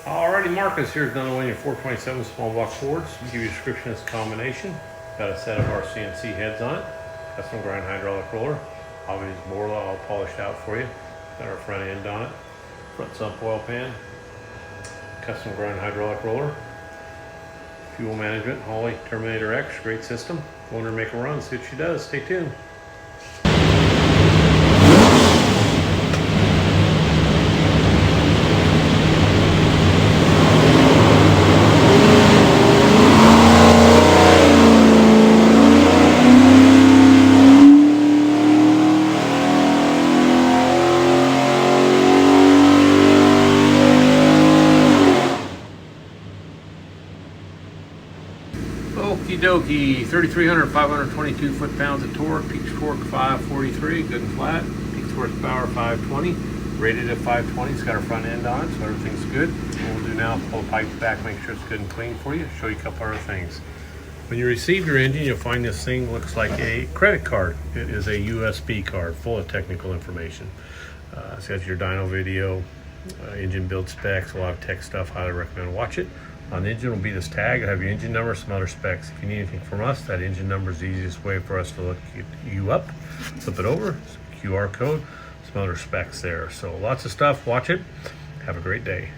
Alrighty, Marcus here's another one of your 427 small block Fords. I'll give you a description of this combination. Got a set of our CNC heads on it. Custom grind hydraulic roller. Obviously Borla all polished out for you. Got our front end on it. Front sump oil pan. Custom grind hydraulic roller. Fuel management, Holley Terminator X, great system. Go in there and make a run, see what she does. Stay tuned. Okie dokie, 3,300, 522 foot-pounds of torque, peak torque 543, good and flat, peak horsepower 520, rated at 520, it's got our front end on it, so everything's good. What we'll do now is pull the pipes back, make sure it's good and clean for you, show you a couple other things. When you receive your engine, you'll find this thing looks like a credit card. It is a USB card full of technical information. It's got your dyno video, engine build specs, a lot of tech stuff, highly recommend watch it. On the engine will be this tag. It'll have your engine number, some other specs. If you need anything from us, that engine number is the easiest way for us to look you up. Flip it over, QR code, some other specs there. So lots of stuff, watch it. Have a great day.